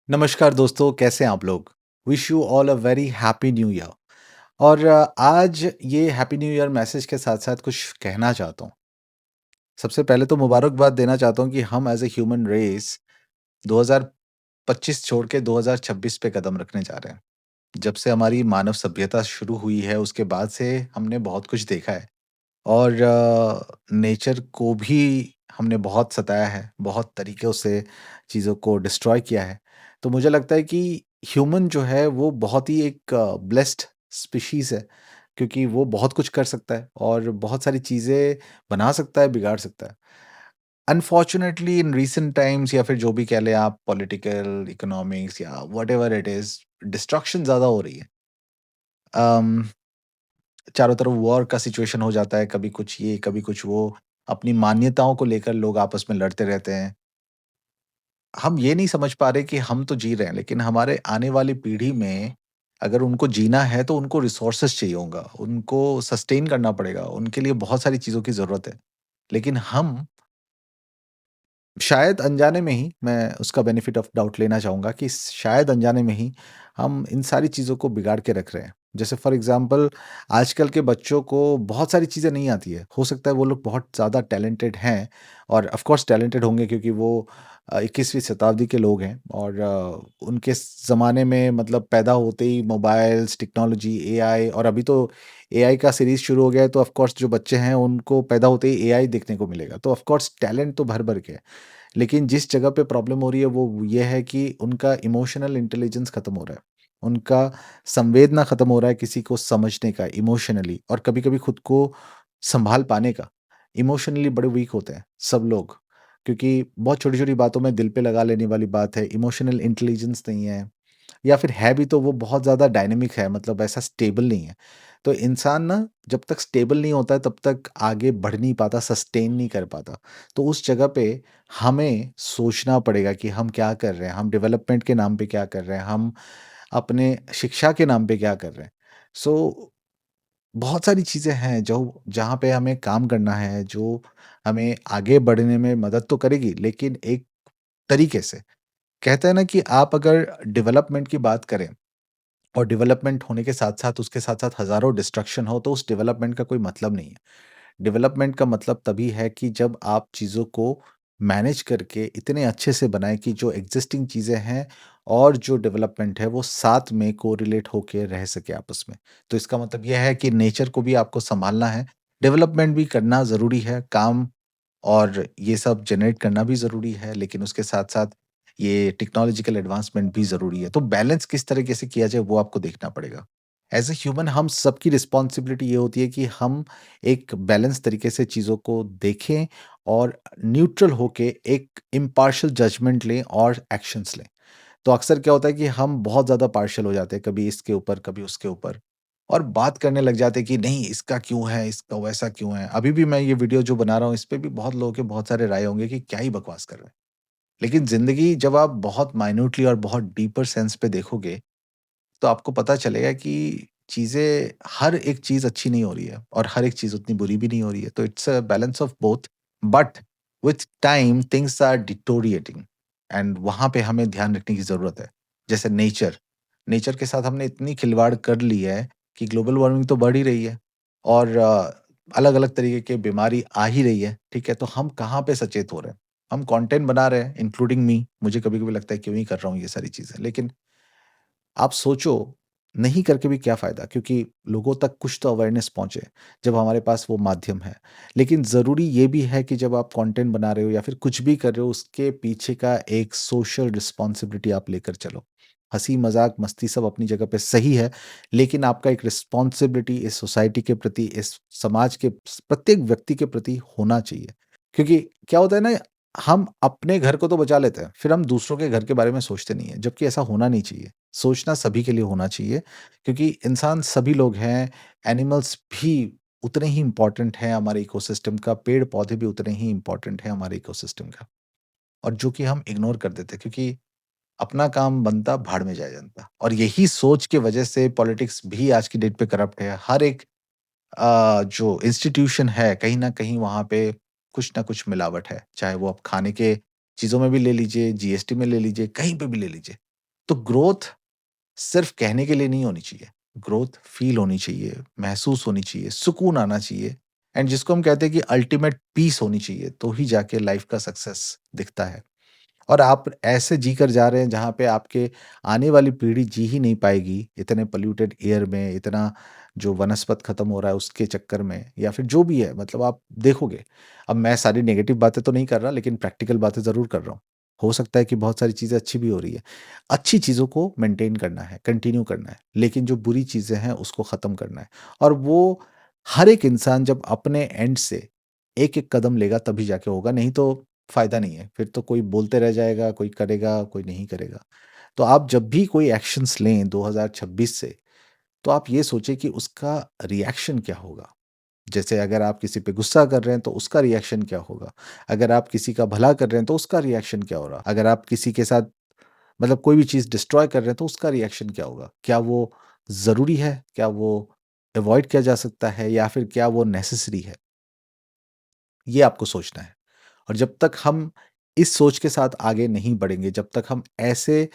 नमस्कार दोस्तों, कैसे हैं आप लोग? Wish you all a very happy new year. और आज ये हैप्पी न्यू ईयर मैसेज के साथ-साथ कुछ कहना चाहता हूँ। सबसे पहले तो मुबारकबाद देना चाहता हूँ कि हम एज़ अ ह्यूमन रेस 2025 छोड़ के 2026 पे कदम रखने जा रहे हैं। जब से हमारी मानव सभ्यता शुरू हुई है, उसके बाद से हमने बहुत कुछ देखा है और नेचर को भी हमने बहुत सताया है, बहुत तरीक़ों से चीज़ों को डिस्ट्रॉय किया है। तो मुझे लगता है कि ह्यूमन जो है वो बहुत ही एक ब्लेस्ड स्पीशीज़ है, क्योंकि वो बहुत कुछ कर सकता है और बहुत सारी चीज़ें बना सकता है, बिगाड़ सकता है। अनफॉर्च्यूनेटली इन रीसेंट टाइम्स या फिर जो भी कह लें आप पॉलिटिकल, इकोनॉमिक्स या व्हाटएवर इट इज़, डिस्ट्रक्शन ज़्यादा हो रही है। अम, चारों तरफ वॉर का सिचुएशन हो जाता है, कभी कुछ ये, कभी कुछ वो। अपनी मान्यताओं को लेकर लोग आपस में लड़ते रहते हैं। हम ये नहीं समझ पा रहे कि हम तो जी रहे हैं, लेकिन हमारे आने वाली पीढ़ी में अगर उनको जीना है तो उनको रिसोर्सेज़ चाहिए होगा, उनको सस्टेन करना पड़ेगा, उनके लिए बहुत सारी चीज़ों की ज़रूरत है। लेकिन हम शायद अनजाने में ही, मैं उसका बेनिफिट ऑफ डाउट लेना चाहूँगा कि शायद अनजाने में ही हम इन सारी चीज़ों को बिगाड़ के रख रहे हैं। जैसे फॉर एग्ज़ाम्पल आजकल के बच्चों को बहुत सारी चीज़ें नहीं आती है। हो सकता है वो लोग बहुत ज़्यादा टैलेंटेड हैं और ऑफ़ कोर्स टैलेंटेड होंगे, क्योंकि वो 21वीं शताब्दी के लोग हैं और उनके ज़माने में मतलब पैदा होते ही मोबाइल्स, टेक्नोलॉजी, एआई, और अभी तो एआई का सीरीज़ शुरू हो गया है, तो ऑफ़ कोर्स जो बच्चे हैं उनको पैदा होते ही एआई देखने को मिलेगा। तो ऑफ़ कोर्स टैलेंट तो भर-भर के है। लेकिन जिस जगह पे प्रॉब्लम हो रही है वो ये है कि उनका इमोशनल इंटेलिजेंस खत्म हो रहा है। उनका संवेदना खत्म हो रहा है किसी को समझने का इमोशनली, और कभी-कभी खुद को सँभाल पाने का। इमोशनली बड़े वीक होते हैं सब लोग, क्योंकि बहुत छोटी-छोटी बातों में दिल पे लगा लेने वाली बात है, इमोशनल इंटेलिजेंस नहीं है। या फिर है भी तो वो बहुत ज़्यादा डायनामिक है, मतलब ऐसा स्टेबल नहीं है। तो इंसान ना जब तक स्टेबल नहीं होता है तब तक आगे बढ़ नहीं पाता, सस्टेन नहीं कर पाता। तो उस जगह पे हमें सोचना पड़ेगा कि हम क्या कर रहे हैं, हम डेवलपमेंट के नाम पे क्या कर रहे हैं, हम अपने शिक्षा के नाम पे क्या कर रहे हैं। सो बहुत सारी चीज़ें हैं जो जहाँ पे हमें काम करना है, जो हमें आगे बढ़ने में मदद तो करेगी, लेकिन एक तरीके से। कहते हैं ना कि आप अगर डेवलपमेंट की बात करें और डेवलपमेंट होने के साथ-साथ उसके साथ-साथ हज़ारों डिस्ट्रक्शन हो, तो उस डेवलपमेंट का कोई मतलब नहीं है। डेवलपमेंट का मतलब तभी है कि जब आप चीज़ों को मैनेज करके इतने अच्छे से बनाएँ कि जो एक्सिस्टिंग चीज़ें हैं और जो डेवलपमेंट है वो साथ में कोरिलेट होके रह सके आपस में। तो इसका मतलब ये है कि नेचर को भी आपको सँभालना है, डेवलपमेंट भी करना ज़रूरी है, काम और ये सब जनरेट करना भी ज़रूरी है, लेकिन उसके साथ-साथ ये टेक्नोलॉजिकल एडवांसमेंट भी ज़रूरी है। तो बैलेंस किस तरीके से किया जाए वो आपको देखना पड़ेगा। एज़ अ ह्यूमन हम सबकी रिस्पॉन्सिबिलिटी ये होती है कि हम एक बैलेंस तरीके से चीज़ों को देखें और न्यूट्रल होके एक इम्पार्शियल जजमेंट लें और एक्शंस लें। तो अक्सर क्या होता है कि हम बहुत ज़्यादा पार्शियल हो जाते हैं, कभी इसके ऊपर, कभी उसके ऊपर, और बात करने लग जाते हैं कि नहीं इसका क्यों है, इसका वैसा क्यों है। अभी भी मैं ये वीडियो जो बना रहा हूँ, इस पे भी बहुत लोगों के बहुत सारे राय होंगे कि क्या ही बकवास कर रहे हैं। लेकिन ज़िंदगी जब आप बहुत माइन्यूटली और बहुत डीपर सेंस पे देखोगे, तो आपको पता चलेगा कि चीज़ें, हर एक चीज़ अच्छी नहीं हो रही है और हर एक चीज़ उतनी बुरी भी नहीं हो रही है। तो it's a balance of both, but with time things are deteriorating and वहाँ पे हमें ध्यान रखने की ज़रूरत है। जैसे नेचर, नेचर के साथ हमने इतनी खिलवाड़ कर ली है कि ग्लोबल वार्मिंग तो बढ़ ही रही है और अलग-अलग तरीके की बीमारी आ ही रही है, ठीक है? तो हम कहाँ पे सचेत हो रहे हैं? हम कंटेंट बना रहे हैं इंक्लूडिंग मी, मुझे कभी-कभी लगता है क्यों ही कर रहा हूँ ये सारी चीज़ें। लेकिन आप सोचो, नहीं करके भी क्या फ़ायदा? क्योंकि लोगों तक कुछ तो अवेयरनेस पहुँचे, जब हमारे पास वो माध्यम है। लेकिन ज़रूरी ये भी है कि जब आप कंटेंट बना रहे हो या फिर कुछ भी कर रहे हो, उसके पीछे का एक सोशल रिस्पॉन्सिबिलिटी आप लेकर चलो। हँसी-मज़ाक, मस्ती सब अपनी जगह पे सही है, लेकिन आपका एक रिस्पॉन्सिबिलिटी इस सोसाइटी के प्रति, इस समाज के प्रत्येक व्यक्ति के प्रति होना चाहिए। क्योंकि क्या होता है ना, हम अपने घर को तो बचा लेते हैं, फिर हम दूसरों के घर के बारे में सोचते नहीं हैं, जबकि ऐसा होना नहीं चाहिए। सोचना सभी के लिए होना चाहिए, क्योंकि इंसान सभी लोग हैं, एनिमल्स भी उतने ही इम्पोर्टेंट हैं हमारे इकोसिस्टम का, पेड़-पौधे भी उतने ही इम्पोर्टेंट हैं हमारे इकोसिस्टम का, और जो कि हम इग्नोर कर देते हैं, क्योंकि अपना काम बनता, भाड़ में जाए जनता। और यही सोच के वजह से पॉलिटिक्स भी आज की डेट पे करप्ट है। हर एक जो इंस्टीट्यूशन है, कहीं न कहीं वहाँ पे कुछ न कुछ मिलावट है। चाहे वो आप खाने के चीज़ों में भी ले लीजिए, जीएसटी में ले लीजिए, कहीं पे भी ले लीजिए। तो ग्रोथ सिर्फ़ कहने के लिए नहीं होनी चाहिए। ग्रोथ फ़ील होनी चाहिए, महसूस होनी चाहिए, सुकून आना चाहिए एंड जिसको हम कहते हैं कि अल्टीमेट पीस होनी चाहिए, तो ही जाके लाइफ़ का सक्सेस दिखता है। और आप ऐसे जीकर जा रहे हैं जहाँ पे आपके आने वाली पीढ़ी जी ही नहीं पाएगी, इतने पॉल्यूटेड एयर में, इतना जो वनस्पत खत्म हो रहा है उसके चक्कर में या फिर जो भी है मतलब आप देखोगे। अब मैं सारी नेगेटिव बातें तो नहीं कर रहा लेकिन प्रैक्टिकल बातें ज़रूर कर रहा हूँ। हो सकता है कि बहुत सारी चीज़ें अच्छी भी हो रही है। अच्छी चीज़ों को मेंटेन करना है, कंटिन्यू करना है, लेकिन जो बुरी चीज़ें हैं उसको ख़त्म करना है। और वो हर एक इंसान जब अपने एंड से एक-एक कदम लेगा तभी जाके होगा, नहीं तो फ़ायदा नहीं है। फिर तो कोई बोलते रह जाएगा, कोई करेगा, कोई नहीं करेगा। तो आप जब भी कोई एक्शन्स लें 2026 से, तो आप ये सोचें कि उसका रिएक्शन क्या होगा? जैसे अगर आप किसी पे गुस्सा कर रहे हैं, तो उसका रिएक्शन क्या होगा? अगर आप किसी का भला कर रहे हैं, तो उसका रिएक्शन क्या हो रहा? अगर आप किसी के साथ मतलब कोई भी चीज़ डिस्ट्रॉय कर रहे हैं, तो उसका रिएक्शन क्या होगा? क्या वो ज़रूरी है? क्या वो अवॉइड किया जा सकता है या फिर क्या वो नेसेसरी है? ये आपको सोचना है। और जब तक हम इस सोच के साथ आगे नहीं बढ़ेंगे, जब तक हम ऐसे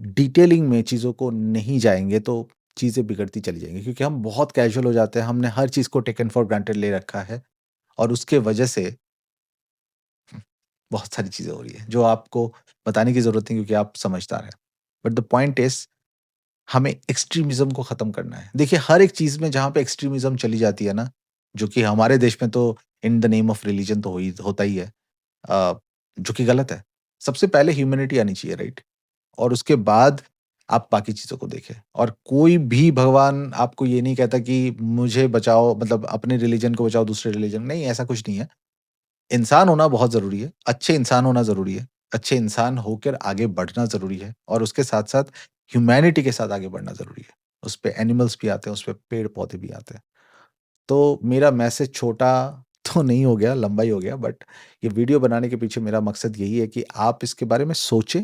डिटेलिंग में चीज़ों को नहीं जाएँगे, तो चीज़ें बिगड़ती चली जाएँगी क्योंकि हम बहुत कैज़ुअल हो जाते हैं, हमने हर चीज़ को टेकन फॉर ग्रांटेड ले रखा है और उसके वजह से बहुत सारी चीज़ें हो रही हैं, जो आपको बताने की ज़रूरत नहीं क्योंकि आप समझदार हैं। बट द पॉइंट इज़ हमें एक्सट्रीमिज़्म को ख़त्म करना है। देखिए, हर एक चीज़ में जहाँ पे एक्सट्रीमिज़्म चली जाती है ना, जो कि हमारे देश में तो in the name of religion तो होता ही है जो कि गलत है। सबसे पहले ह्यूमैनिटी आनी चाहिए, राइट? और उसके बाद आप बाकी चीज़ों को देखें और कोई भी भगवान आपको ये नहीं कहता कि मुझे बचाओ मतलब अपने रिलिजन को बचाओ दूसरे रिलिजन नहीं, ऐसा कुछ नहीं है। इंसान होना बहुत ज़रूरी है, अच्छे इंसान होना ज़रूरी है, अच्छे इंसान होकर आगे बढ़ना ज़रूरी है और उसके साथ-साथ ह्यूमैनिटी के साथ आगे बढ़ना ज़रूरी है। उसपे एनिमल्स भी आते हैं, उसपे पेड़-पौधे भी आते हैं। तो मेरा मैसेज छोटा तो नहीं हो गया, लंबा ही हो गया बट ये वीडियो बनाने के पीछे मेरा मकसद यही है कि आप इसके बारे में सोचें,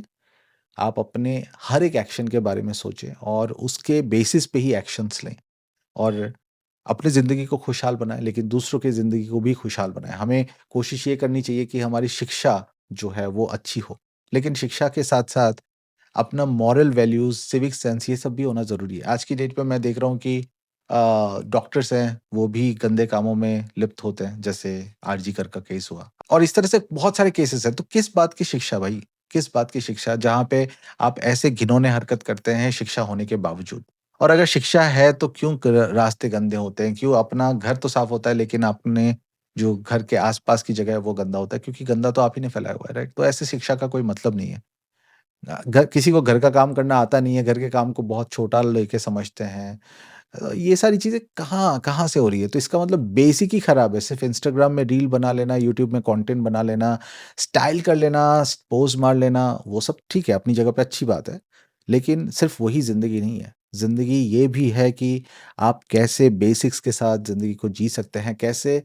आप अपने हर एक एक्शन के बारे में सोचें और उसके बेसिस पे ही एक्शंस लें और अपनी ज़िंदगी को खुशहाल बनाएँ, लेकिन दूसरों की ज़िंदगी को भी खुशहाल बनाएँ। हमें कोशिश ये करनी चाहिए कि हमारी शिक्षा जो है वो अच्छी हो, लेकिन शिक्षा के साथ-साथ अपना मॉरल वैल्यूज़, सिविक सेंस ये सब भी होना ज़रूरी है। आज की डेट पे मैं देख रहा हूँ कि डॉक्टर्स हैं, वो भी गंदे कामों में लिप्त होते हैं, जैसे आरजी कर का केस हुआ। और इस तरह से बहुत सारे केसेज़ हैं, तो किस बात की शिक्षा भाई? किस बात की शिक्षा जहाँ पे आप ऐसे घिनौने हरकत करते हैं शिक्षा होने के बावजूद? और अगर शिक्षा है तो क्यों रास्ते गंदे होते हैं? क्यों अपना घर तो साफ होता है लेकिन अपने जो घर के आस-पास की जगह है वो गंदा होता है क्योंकि गंदा तो आप ही ने फैलाया हुआ है, राइट? तो ऐसे शिक्षा का कोई मतलब नहीं है। घर किसी को घर का काम करना आता नहीं है, घर के काम को बहुत छोटा लेके समझते हैं। ये सारी चीज़ें कहाँ से हो रही है? तो इसका मतलब बेसिक ही खराब है। सिर्फ़ इंस्टाग्राम में रील बना लेना, यूट्यूब में कंटेंट बना लेना, स्टाइल कर लेना, पोज़ मार लेना, वो सब ठीक है, अपनी जगह पे अच्छी बात है। लेकिन सिर्फ़ वही ज़िंदगी नहीं है। ज़िंदगी ये भी है कि आप कैसे बेसिक्स के साथ ज़िंदगी को जी सकते हैं, कैसे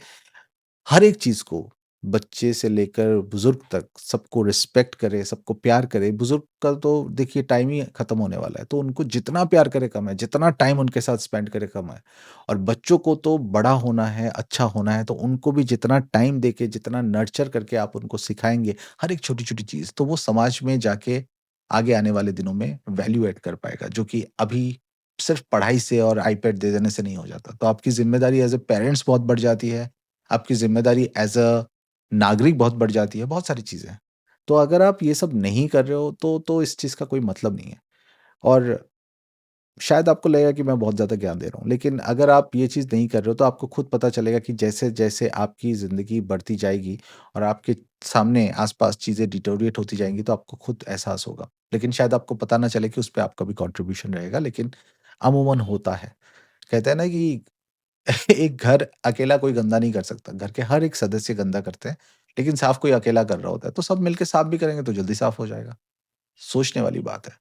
हर एक चीज़ को, बच्चे से लेकर बुज़ुर्ग तक सबको रिस्पेक्ट करे, सबको प्यार करे। बुज़ुर्ग का तो देखिए टाइम ही खत्म होने वाला है, तो उनको जितना प्यार करे कम है, जितना टाइम उनके साथ स्पेंड करे कम है। और बच्चों को तो बड़ा होना है, अच्छा होना है, तो उनको भी जितना टाइम देके, जितना नर्चर करके आप उनको सिखाएँगे, हर एक छोटी-छोटी चीज़, तो वो समाज में जाके आगे आने वाले दिनों में वैल्यू ऐड कर पाएगा, जो कि अभी सिर्फ़ पढ़ाई से और आईपैड दे देने से नहीं हो जाता। तो आपकी ज़िम्मेदारी एज़ अ पेरेंट्स बहुत बढ़ जाती है। आपकी ज़िम्मेदारी एज़ अ नागरिक बहुत बढ़ जाती है, बहुत सारी चीज़ें हैं। तो अगर आप ये सब नहीं कर रहे हो तो इस चीज़ का कोई मतलब नहीं है। और शायद आपको लगेगा कि मैं बहुत ज़्यादा ज्ञान दे रहा हूँ, लेकिन अगर आप ये चीज़ नहीं कर रहे हो तो आपको खुद पता चलेगा कि जैसे-जैसे आपकी ज़िंदगी बढ़ती जाएगी और आपके सामने आस-पास चीज़ें डिटेरियोरेट होती जाएँगी तो आपको खुद एहसास होगा। लेकिन शायद आपको पता ना चले कि उसपे आपका भी कंट्रीब्यूशन रहेगा, लेकिन अमूमन होता है। कहते हैं ना कि एक घर अकेला कोई गंदा नहीं कर सकता। घर के हर एक सदस्य गंदा करते हैं, लेकिन साफ कोई अकेला कर रहा होता है। तो सब मिलके साफ भी करेंगे तो जल्दी साफ हो जाएगा। सोचने वाली बात है।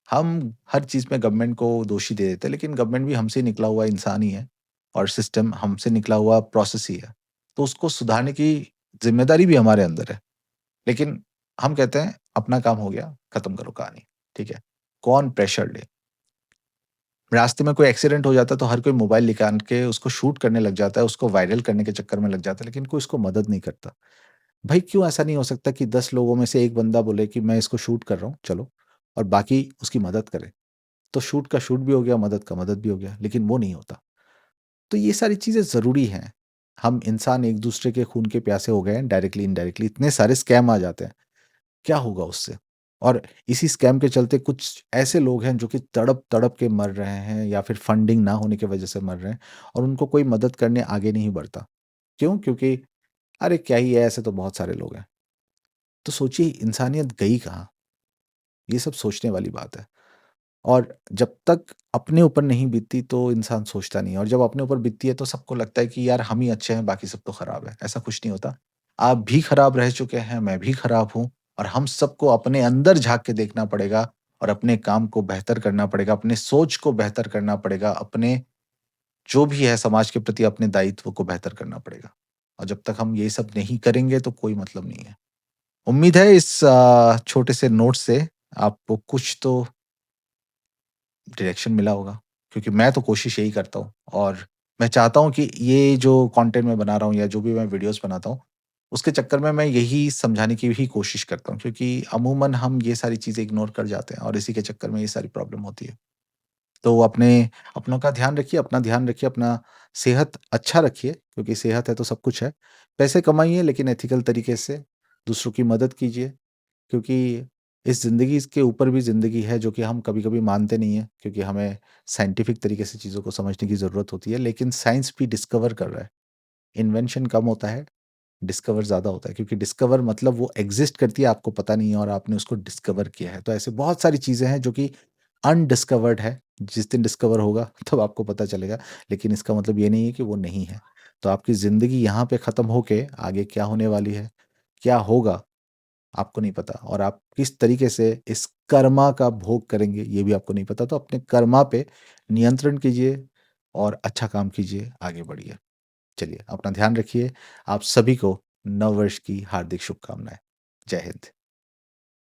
हम हर चीज़ में गवर्नमेंट को दोषी दे देते हैं, लेकिन गवर्नमेंट भी हमसे निकला हुआ इंसान ही है और सिस्टम हमसे निकला हुआ प्रोसेस ही है। तो उसको सुधारने की ज़िम्मेदारी भी हमारे अंदर है। लेकिन हम कहते हैं अपना काम हो गया, खत्म करो कहानी, ठीक है? कौन प्रेशर ले? रास्ते में कोई एक्सीडेंट हो जाता है तो हर कोई मोबाइल निकाल के उसको शूट करने लग जाता है, उसको वायरल करने के चक्कर में लग जाता है, लेकिन कोई उसको मदद नहीं करता। भाई क्यों ऐसा नहीं हो सकता कि 10 लोगों में से एक बंदा बोले कि मैं इसको शूट कर रहा हूँ, चलो। और बाकी उसकी मदद करें। तो शूट का शूट भी हो गया, मदद का मदद भी हो गया, लेकिन वो नहीं होता। तो ये सारी चीज़ें ज़रूरी हैं। हम इंसान एक-दूसरे के खून के प्यासे हो गए हैं डायरेक्टली, इनडायरेक्टली, इतने सारे स्कैम आ जाते हैं। क्या होगा उससे? और इसी स्कैम के चलते कुछ ऐसे लोग हैं जो कि तड़प-तड़प के मर रहे हैं या फिर फंडिंग ना होने की वजह से मर रहे हैं और उनको कोई मदद करने आगे नहीं बढ़ता। क्यों? क्योंकि अरे क्या ही है, ऐसे तो बहुत सारे लोग हैं। तो सोचिए इंसानियत गई कहाँ? ये सब सोचने वाली बात है। और जब तक अपने ऊपर नहीं बीतती तो इंसान सोचता नहीं है और जब अपने ऊपर बीतती है तो सबको लगता है कि यार हम ही अच्छे हैं, बाकी सब तो खराब है। ऐसा कुछ नहीं होता। आप भी खराब रह चुके हैं, मैं भी खराब हूँ और हम सबको अपने अंदर झाँक के देखना पड़ेगा और अपने काम को बेहतर करना पड़ेगा, अपने सोच को बेहतर करना पड़ेगा, अपने जो भी है समाज के प्रति अपने दायित्व को बेहतर करना पड़ेगा। और जब तक हम ये सब नहीं करेंगे तो कोई मतलब नहीं है। उम्मीद है इस छोटे से नोट से आपको कुछ तो डायरेक्शन मिला होगा, क्योंकि मैं तो कोशिश यही करता हूँ और मैं चाहता हूँ कि ये जो कंटेंट मैं बना रहा हूँ या जो भी मैं वीडियोज़ बनाता हूँ, उसके चक्कर में मैं यही समझाने की ही कोशिश करता हूँ क्योंकि अमूमन हम ये सारी चीज़ें इग्नोर कर जाते हैं और इसी के चक्कर में ये सारी प्रॉब्लम होती है। तो अपने अपनों का ध्यान रखिए, अपना ध्यान रखिए, अपना सेहत अच्छा रखिए क्योंकि सेहत है तो सब कुछ है। पैसे कमाइए लेकिन एथिकल तरीके से, दूसरों की मदद कीजिए क्योंकि इस ज़िंदगी के ऊपर भी ज़िंदगी है जो कि हम कभी-कभी मानते नहीं हैं क्योंकि हमें साइंटिफिक तरीके से चीज़ों को समझने की ज़रूरत होती है, लेकिन साइंस भी डिस्कवर कर रहा है। इन्वेंशन कम होता है, डिस्कवर ज़्यादा होता है क्योंकि डिस्कवर मतलब वो एक्ज़िस्ट करती है, आपको पता नहीं है और आपने उसको डिस्कवर किया है। तो ऐसे बहुत सारी चीज़ें हैं जो कि अनडिस्कवर्ड है, जिस दिन डिस्कवर होगा तब आपको पता चलेगा, लेकिन इसका मतलब ये नहीं है कि वो नहीं है। तो आपकी ज़िंदगी यहाँ पे ख़त्म होके आगे क्या होने वाली है, क्या होगा आपको नहीं पता और आप किस तरीके से इस कर्मा का भोग करेंगे ये भी आपको नहीं पता। तो अपने कर्मा पे नियंत्रण कीजिए और अच्छा काम कीजिए, आगे बढ़िए। चलिए अपना ध्यान रखिए। आप सभी को नववर्ष की हार्दिक शुभकामनाएँ। जय हिंद।